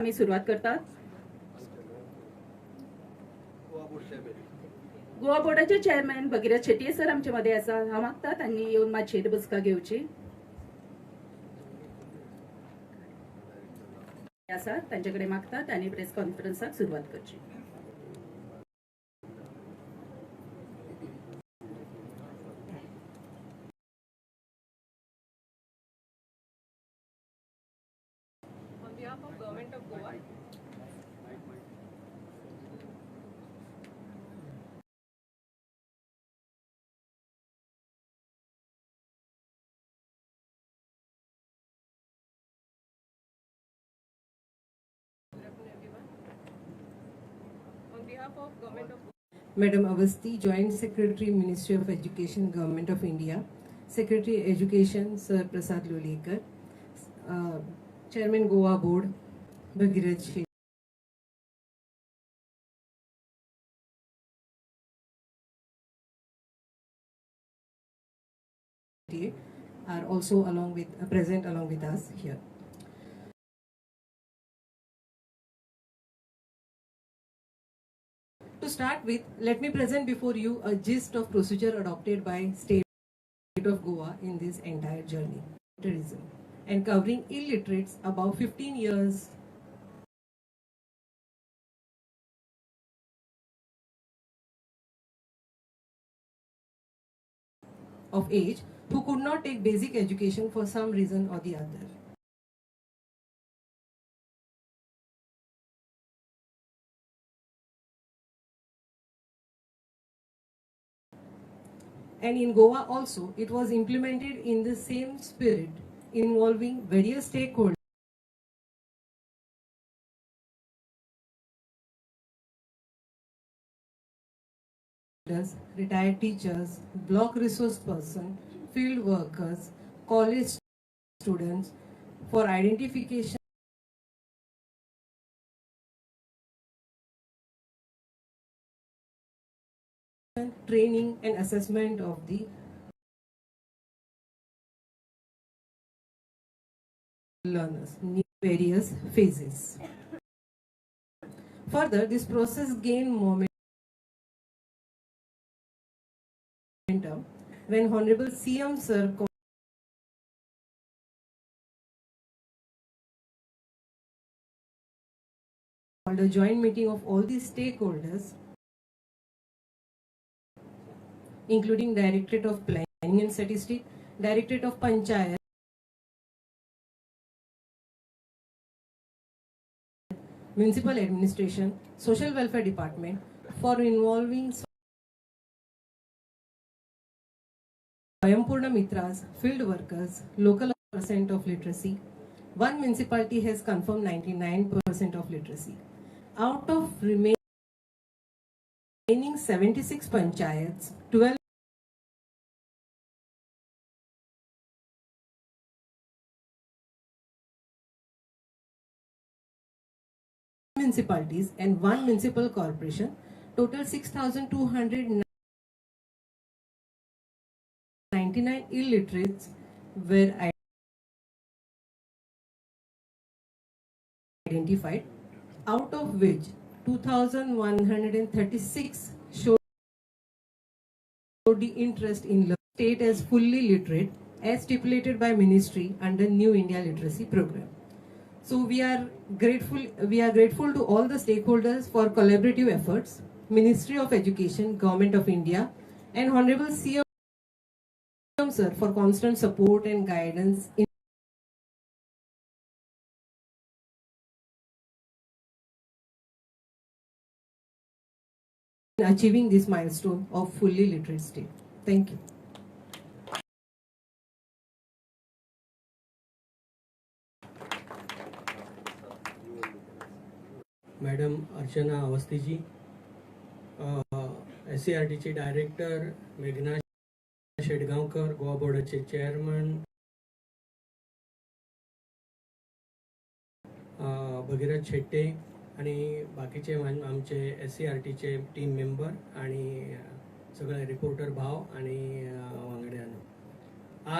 आम्ही सुरुवात करतात. गोवा बोर्डाचे चेअरमॅन भगीरथ शेट्ये सर आमचे मध्ये आसा. हांव मागता त्यांनी येवन मातशी बसका घेवची. आसा तांचे कडेन मागता त्यांनी प्रेस कॉन्फरन्साक सुरवात करची. On behalf of Government of Goa, good afternoon everyone. On behalf of Government of Madam Avasti, Joint Secretary, Ministry of Education, Government of India, Secretary Education, Sir Prasad Lulekar, Chairman Goa Board, Bhagirath Shetty, are also present along with us here. To start with, let me present before you a gist of procedure adopted by State of Goa in this entire journey, tourism, and covering illiterates above 15 years of age who could not take basic education for some reason or the other. And in Goa also, it was implemented in the same spirit, involving various stakeholders, retired teachers, block resource person, field workers, college students, for identification, training and assessment of the learners in various phases. Further, this process gained momentum when Honorable CM Sir called a joint meeting of all the stakeholders, including Directorate of Planning and Statistics, Directorate of Panchayat, Municipal Administration, Social Welfare Department, for involving Swayam-Purna Mitras, field workers, local percent of literacy. One municipality has confirmed 99% of literacy. Out of remaining 76 panchayats, 12 municipalities and one municipal corporation, total 6,299 illiterates were identified, out of which 2,136 showed the interest in the state as fully literate as stipulated by ministry under New India Literacy Program. So we are grateful to all the stakeholders for collaborative efforts, Ministry of Education, Government of India, and Honorable CM Sir for constant support and guidance in achieving this milestone of fully literate state. Thank you. Madam Archana Awasthi ji, SCRT director मेघना शेडगांवकर, गोवा बोर्डाचे chairman Bhagirath Shette आणि बाकीचे आमचे SCRTचे team member आणि सगळे reporter भाव आणि वांगड्यांनो,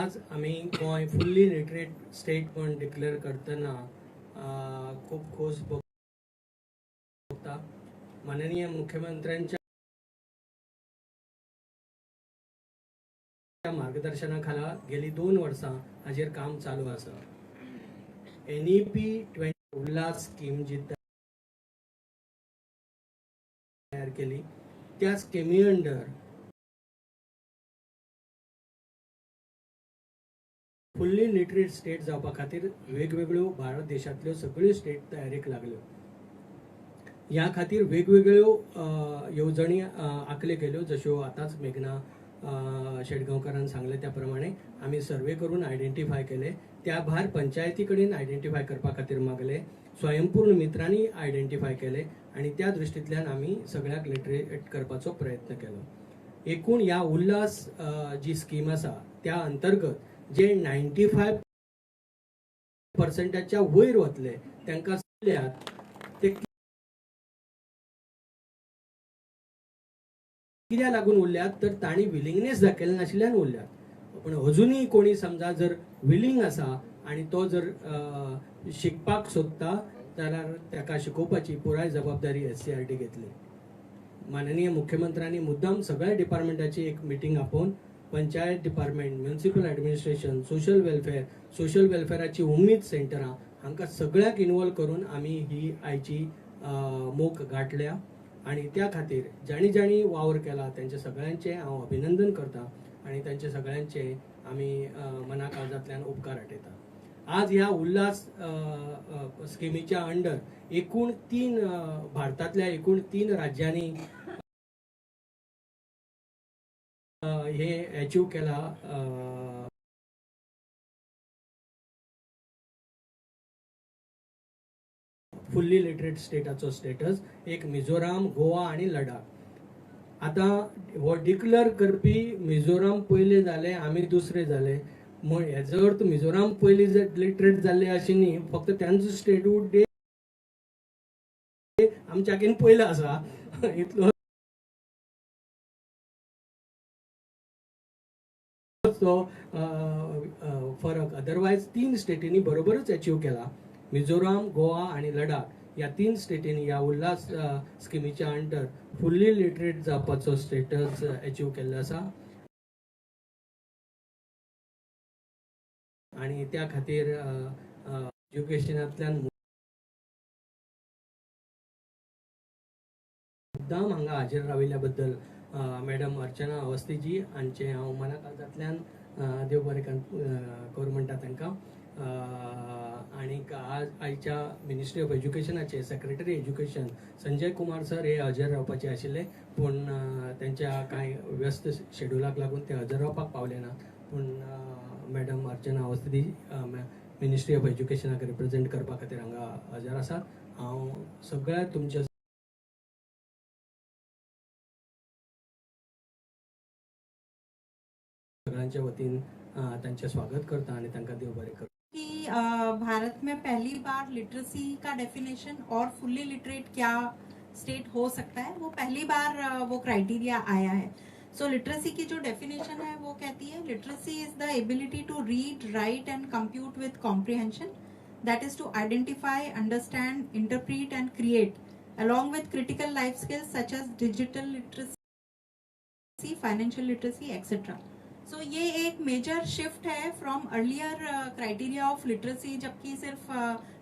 आज आम्ही गोंय फुल्ली लिटरेट स्टेट पण डिक्लेअर करतना खूप खोस बघता माननीय मुख्यमंत्र्यांच्या मार्गदर्शनाखाला गेली 2 वर्सां हाजेर काम चालू आसा. NEP 20 उल्हास स्कीम जी तयार केली त्या स्किमी अंडर फुल्ली लिटरेट स्टेट जावपा खातीर वेगवेगळ्यो भारत देशांतल्यो सगळ्यो स्टेट तयारेक लागल्यो. ह्या खातीर वेगवेगळ्यो येवजणी आंखले गेल्यो, जश्यो आतांच मेघना शेटगांवकारान सांगले त्या प्रमाणे आमी सर्वे करून आयडेंटिफाय केले. त्या भायर पंचायती कडेन आयडेंटिफाय करपा खातीर मागले, स्वयंपूर्ण मित्रांनी आयडेंटिफाय केले आनी त्या दृश्टींतल्यान आमी सगळ्याक लिटरेट करपाचो प्रयत्न केलो. एकूण ह्या उल्हास जी स्कीम आसा त्या अंतर्गत जे 95% वयर वतले तांकां ते कित्याक लागून उरल्यात तर तांणी विलिंगनेस दाखयले नाशिल्ल्यान उरल्यात. पण अजुनूय कोणी समजा जर विलिंग आसा आनी तो जर शिकपाक सोदता जाल्यार ताका शिकोवपाची पुराय जबाबदारी SCRT घेतली. माननीय मुख्यमंत्र्यांनी मुद्दाम सगळ्या डिपार्टमेंटाची एक मिटींग आपोवन panchayat department, municipal administration, social वेलफेअराची उमेद सेंटरां हांकां सगळ्याक इन्वॉल्व करून आमी ही आयची मोख गाठल्या आणि त्या खातीर जाणी वावर केला त्यांचे सगळ्यांचे हांव अभिनंदन करता आणि त्यांचे सगळ्यांचे आमी मना काळजांतल्यान उपकार आठयता. आज ह्या उल्हास स्किमीच्या अंडर एकूण 3 भारतांतल्या एकूण 3 राज्यांनी हे अचीव केला. फुल्ली लिटरेट स्टेटाचो स्टेटस एक मिझोराम, गोवा आणि लडाख. आता हो डिक्लेअर करपी मिझोराम पयले जाले, आमी दुसरे जाले. म्हण हेजो अर्थ मिझोराम पयली लिटरेट जाल्ले अशें न्ही, फक्त त्यांचो स्टेटहूड डे आमच्याकीन पयलो आसा इतलो फरक. अदरवायज 3 स्टेटींनी बरोबरच अचीव केला. मिझोराम, गोवा आणि लडाख या 3 स्टेटींनी या उल्हास स्किमीच्या अंडर फुल्ली लिटरेट जावपाचो स्टेटस अचीव केल्लो आसा आणि त्या खातीर एज्युकेशनांतल्यान मुद्दाम हांगा हाजीर राविल्ल्या बद्दल मॅडम अर्चना अवस्थीजी हांचे हांव मना काळजांतल्यान देव बरें करूं म्हणटा तांकां. आनीक आयच्या मिनिस्ट्री ऑफ एज्युकेशनाचे secretary education Sanjay Kumar sir हे हजर रावपाचे आशिल्ले, पूण त्यांच्या कांय व्यस्त शेड्युलाक लागून ते हजर रावपाक पावले ना. पूण madam Archana Awasthi ministry of एज्युकेशनाक रिप्रेझेंट करपा खातीर हांगा हजर आसात. हांव सगळ्या तुमच्या सगळ्यांच्या वतीन त्यांचे स्वागत करता आणि तांकां देव बरें करूं. कि भारत में पहली बार लिटरेसी का डेफिनेशन और फुल्ली लिटरेट क्या स्टेट हो सकता है, वो पहली बार वो क्राइटेरिया आया है. सो लिटरेसी की जो डेफिनेशन है वो कहती है literacy is the ability to read, write and compute with comprehension, that is to identify, understand, interpret and create along with critical life skills such as digital literacy, financial literacy, etc. So ये एक major shift है from earlier criteria of literacy, जबकि सिर्फ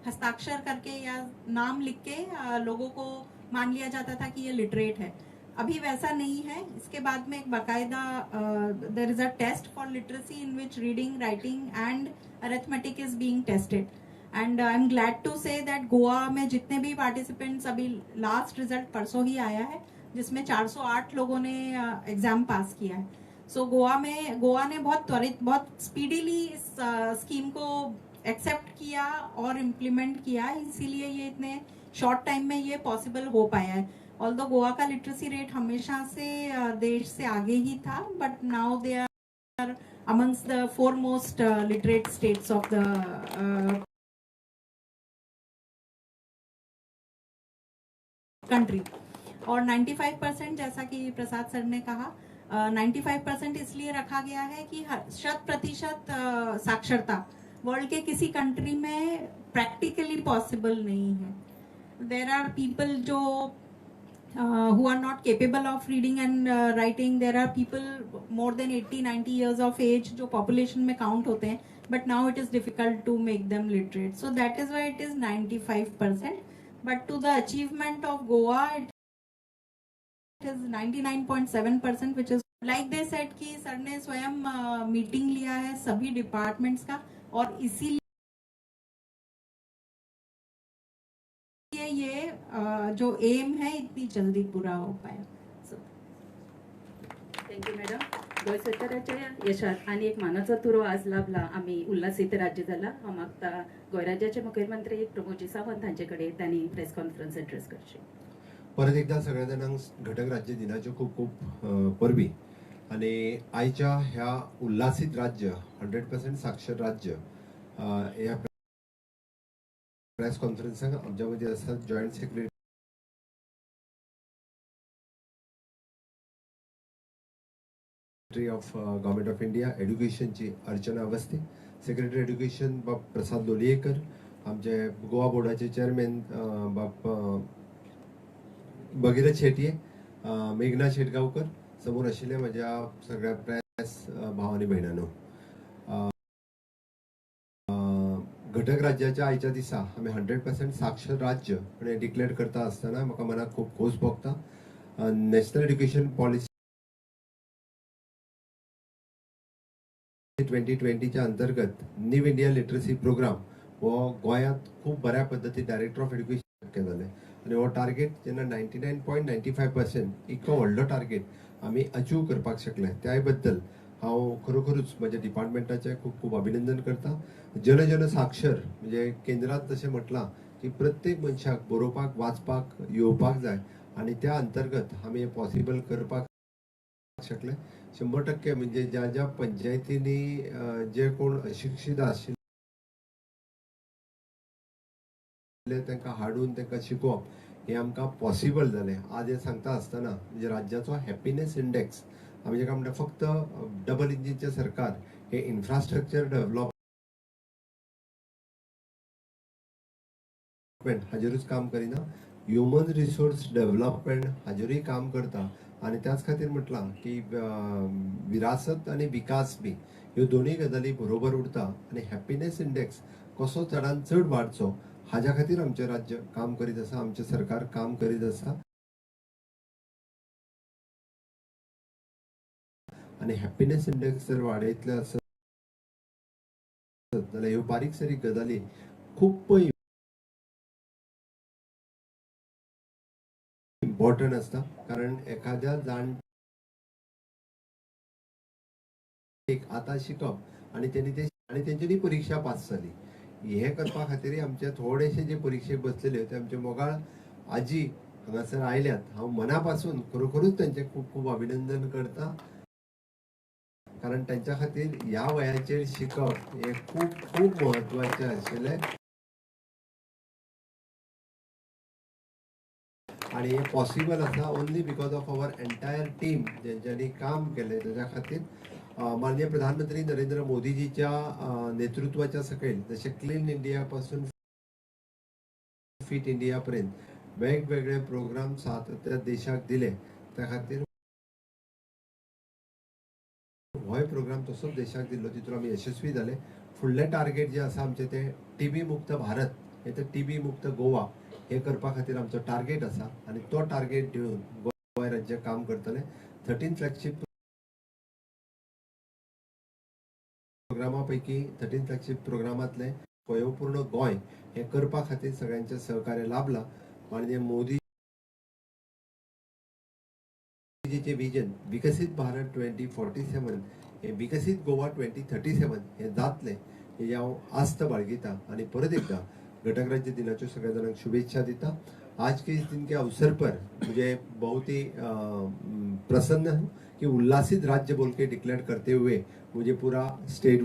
हस्ताक्षर करके या नाम लिख के लोगों को मान लिया जाता था कि ये लिटरेट है. अभी वैसा नहीं है. इसके बाद में एक बाकायदा there is a test for literacy in which reading, writing and arithmetic is being tested. And I am glad to say that Goa में जितने भी पार्टिसिपेंट्स, अभी लास्ट रिजल्ट परसों ही आया है जिसमें 408 लोगों ने एग्जाम पास किया है. सो गोवा ने बहुत त्वरित, बहुत स्पीडीली इस स्कीम को एक्सेप्ट किया और इम्प्लीमेंट किया, इसीलिए ये इतने शॉर्ट टाइम में ये पॉसिबल हो पाया है. ऑल्दो गोवा का लिटरेसी रेट हमेशा से देश से आगे ही था, but now they are amongst the foremost literate states of the country. और 95% जैसा कि प्रसाद सर ने कहा, 95% इसलिए रखा गया है कि 100% साक्षरता वर्ल्ड के किसी कंट्री में प्रैक्टिकली पॉसिबल नहीं है. देर आर पीपल जो who are not capable of reading and writing. There are people more than 80-90 years of age जो population में count होते हैं, but now it is difficult to make them literate. So that is why it is 95%. But to the achievement of Goa, it is 99.7%, which is like they said कि sir ने स्वयं meeting लिया है सभी departments का, और इसीलिए ये जो एम है इतनी जल्दी पूरा हो पाया. Thank you madam. गोंय सरकाराच्या यशात आणि एक मानाचा तुरो आज लाभला. आम्ही उल्हासित राज्य झाला हांव मागता गोंय राज्याचे मुखेलमंत्री प्रमोदजी सावंत हांचे कडेन त्यांनी प्रेस कॉन्फरन्स एड्रेस करची. परत एकदा सगळ्या जाणांक घटक राज्य दिनाच्यो खूप खूप परबी. आणि आयच्या ह्या उल्हासित राज्य 100% साक्षर राज्य ह्या प्रेस कॉन्फरन्साक आमच्या मध्ये असतात joint secretary of government of India एड्युकेशनची अर्चना अवस्थी, सेक्रेटरी एड्युकेशन बाब प्रसाद लोलयेकर, आमचे गोवा बोर्डाचे चेअरमॅन बाब भगीरथ शेटये, मेघना शेटगावकर, समोर आशिल्ले म्हज्या सगळ्या प्रेस भाव आनी भयणांनो. घटक राज्याच्या आयच्या दिसा आमी 100% साक्षर राज्य म्हणून डिक्लेअर करता आसतना म्हाका मनाक खूब खोस भोगता. नॅशनल एड्युकेशन पॉलिसी 2020च्या अंतर्गत न्यू इंडिया लिटरसी प्रोग्राम हो गोंयांत खूब बऱ्या पद्दतीन डायरेक्टर ऑफ एड्युकेशन शक्य जालें. आनी हो टार्गेट जेन्ना 99.95% इतको व्हडलो टार्गेट आमी अचीव करपाक शकले, त्याय बद्दल हांव खरोखरूच म्हज्या डिपार्टमेंटाचें खूब खूब अभिनंदन करता. जन साक्षर म्हणजे केंद्रांत जशें म्हटलां की प्रत्येक मनशाक बरोवपाक वाचपाक येवपाक जाय, आनी त्या अंतर्गत आमी हें पॉसिबल करपाक शकले. 100% म्हणजे ज्या ज्या पंचायतींनी जे कोण अशिक्षीत आशिल्ले तांकां हाडून तांकां शिकोवप हें आमकां पॉसिबल जालें. आज हें सांगता आसतना म्हणजे राज्याचो हॅपीनेस इंडेक्स आमी जेका म्हणटा फक्त डबल इंजिनचें सरकार हे इन्फ्रास्ट्रक्चर डेव्हलपमेंट हाजेरूच काम करिना, ह्युमन रिसोर्स डेव्हलपमेंट हाजेरूय काम करता. आणि त्याच खातीर म्हटलां की विरासत आणि विकास बी ह्यो दोनूय गजाली बरोबर उरता. आणि हॅपीनेस इंडेक्स कसो चडांत चड वाडचो हाज्या खातीर आमचें राज्य काम करीत आसा, आमचें सरकार काम करीत आसा. आणि हॅपीनेस इंडेक्स जर वाडयतले आसत जाल्यार ह्यो बारीक सारीक गजाली खूब इम्पॉर्टंट असता. कारण एखाद्या जाणटेक आता शिकप आणि तेंच्यांनी परीक्षा पास जाली हे करपा खातीर आमचे थोडेशे जे परीक्षेक बसलेले ते आमचे मोगाळ आजी हांगासर आयल्यात. हांव मना पासून खरोखरूच त्यांचे खूब खूब अभिनंदन करता. कारण त्यांच्या खातीर ह्या वयाचेर शिकप हे खूब खूब महत्वाचे आशिल्ले. आणि हे पॉसिबल आसा only because of our entire team जेंच्यांनी काम केले. त्याच्या खातीर माननीय प्रधानमंत्री नरेंद्र मोदीजीच्या नेतृत्वाच्या सकयल जसे क्लीन इंडिया पासून फिट इंडिया पर्यंत वेगवेगळे प्रोग्राम सातत्यान देशाक दिले. त्या खातीर हो प्रोग्राम तसोच देशाक दिल्लो तितून आमी यशस्वी जाले. फुडले टार्गेट जे आसा आमचे ते टीबी मुक्त भारत हे तर टीबी मुक्त गोवा हे करपा खातीर आमचो टार्गेट आसा. आणि तो टार्गेट घेवन गोंय राज्य काम करतले. 13 फ्लॅगशिप प्रोग्रामा पैकी 13 फ्लॅगशिप प्रोग्रामातले स्वयंपूर्ण गोंय हे करपा खातीर सगळ्यांचे सहकार्य लाभला. माननीय मोदीजीचे विजन विकसित भारत 2047 हे विकसित गोवा 2037 हे जातले हे हांव आस्त बाळगिता. आणि परत एकदा घटक राज्य दिनाच्यो सगळ्या जाणांक शुभेच्छा दिता. आज के इस दिन के अवसर पर मुझे बहुत ही प्रसन्न हूँ कि उल्लासित राज्य बोल के डिक्लेयर करते हुए मुझे पूरा स्टेट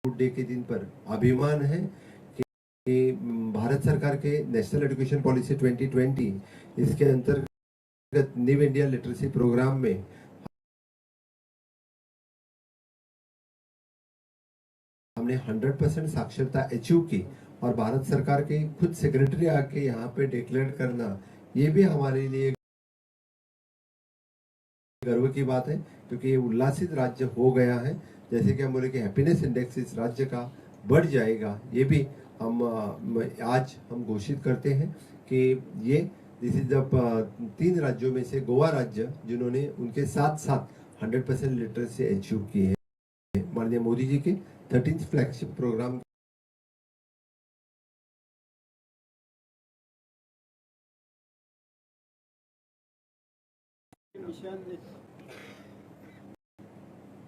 डे के दिन पर अभिमान है कि भारत सरकार के नेशनल एजुकेशन पॉलिसी 2020 इसके अंतर्गत न्यू इंडिया लिटरेसी प्रोग्राम में हमने 100% साक्षरता अचीव की, और भारत सरकार के खुद सेक्रेटरी आके यहाँ पे डिक्लेयर करना, ये भी हमारे लिए गर्व की बात है, क्योंकि ये उल्लासित राज्य हो गया है। जैसे कि हम बोले कि हैप्पीनेस इंडेक्स इस राज्य का बढ़ जाएगा, ये भी हम आज हम घोषित करते हैं कि ये दिस इज द 3 राज्यों में से गोवा राज्य जिन्होंने उनके साथ साथ 100% लिटरेसी अचीव की है। माननीय मोदी जी के 13th फ्लैगशिप प्रोग्राम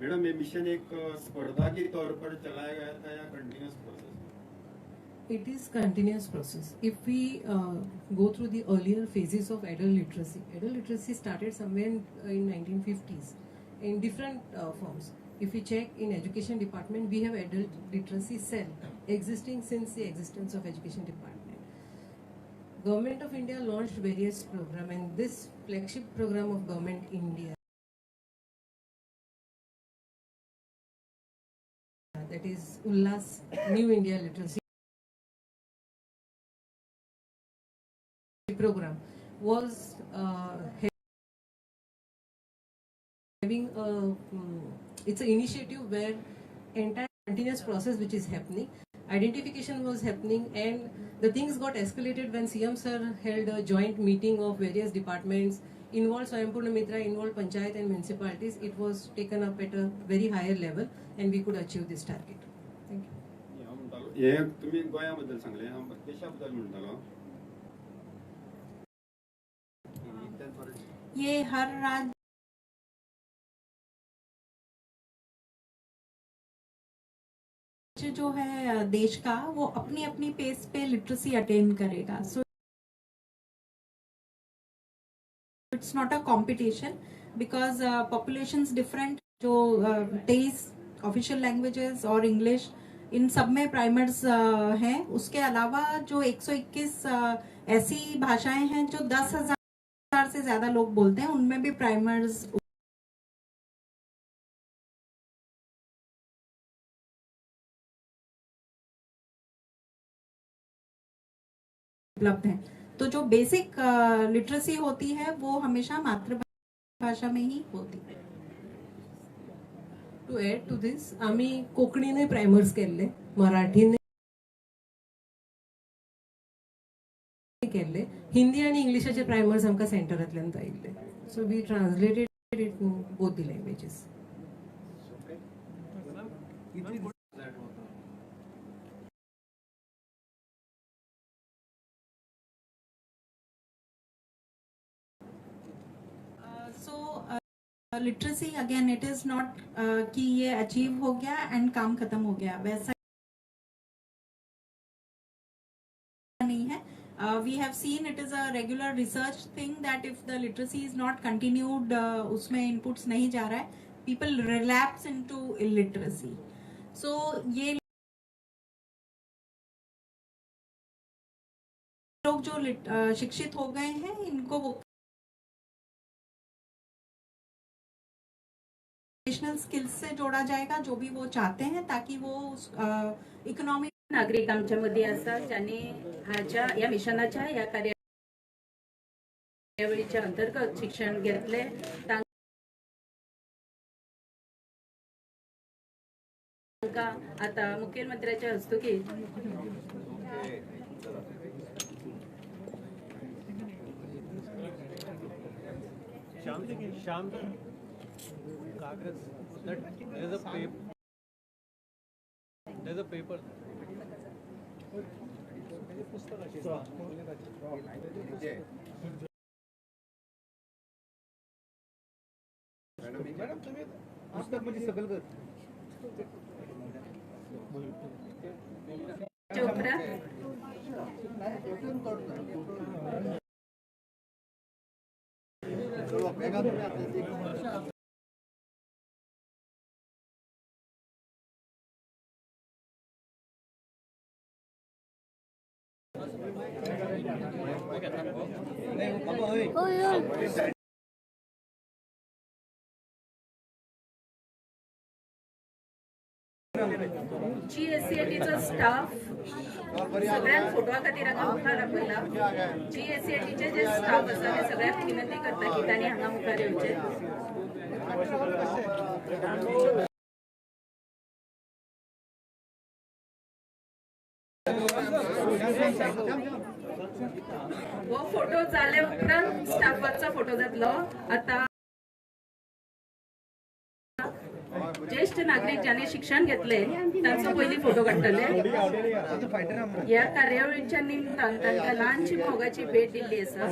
मैडम, ये मिशन एक स्पर्धा के तौर पर चलाया गया था या continuous process? It is continuous process. If we go through the earlier phases of adult literacy started somewhere in 1950s in different forms. If we check in education department, we have adult literacy cell existing since the existence of education department. Government of India launched various programs, and this flagship program of Government India, that is Ullas New India Literacy program, was having it's an initiative where entire continuous process which is happening, identification was happening, and the things got escalated when CM sir held a joint meeting of various departments, involved Swayambhurna Mitra, involved Panchayat and municipalities. It was taken up at a very higher level, and we could achieve this target. Thank you. हे तुम्ही गोयाबद्दल सांगले, हांव देशाबद्दल म्हणटालो. ये हर राज्य जो है देश का, वो अपनी अपनी पेस पे लिटरेसी अटेन करेगा. So it's not a competition because populations different. जो 23 ऑफिशियल लैंग्वेजेस और इंग्लिश, इन सब में प्राइमर्स हैं. उसके अलावा जो 121 ऐसी भाषाएं हैं जो 10,000 से ज्यादा लोग बोलते हैं, उनमें भी प्राइमर्स उपलब्ध हैं. तो जो बेसिक लिटरेसी होती है वो हमेशा मातृभाषा में ही होती है. टू एड टू दिस, आम्ही कोंकणीने प्रायमर्स केल्ले, मराठीने केल्ले, हिंदी आणि इंग्लिशाचे प्रायमर्स आमकां सेंटरांतल्यान आयिल्ले. So we translated it in both the languages. Literacy again, it is not कि ये अचीव हो गया एंड काम खत्म हो गया, वैसा नहीं है. We have seen it is a regular research thing that if the literacy is not continued, उसमें inputs नहीं जा रहा है, people relapse into illiteracy. So ये लोग जो शिक्षित हो गए हैं, इनको वो स्किल्स से जोडा जाएगा, जो भी वो चाहते हैं, ताकि वो इकॉनॉमिक नागरिक आमच्या मध्ये असतात ज्यांनी या मिशनाच्या या कार्यावळीच्या अंतर्गत शिक्षण घेतले. तांका आता मुख्यमंत्र्याच्या हस्तुकी शाम कागज, there's a paper. मॅडम तुम्ही पुस्तक म्हणजे सगळं चोपडा GSCATचो स्टाफ सगळ्यांक फोटवा खातीर हांगा मुखार आपयला. GSCATचे जे स्टाफ आसा ते सगळ्यांक विनंती करता की तांणी हांगा मुखार येवचे. हो फोटो जाले उपरांत स्टाफाचो फोटो जातलो. आता ज्येष्ठ नागरिक ज्यांनी शिक्षण घेतले तांचो पयली फोटो काडटले. ह्या कार्यावळीच्या निमतान तांकां ल्हानशी मोगाची भेट दिल्ली आसा.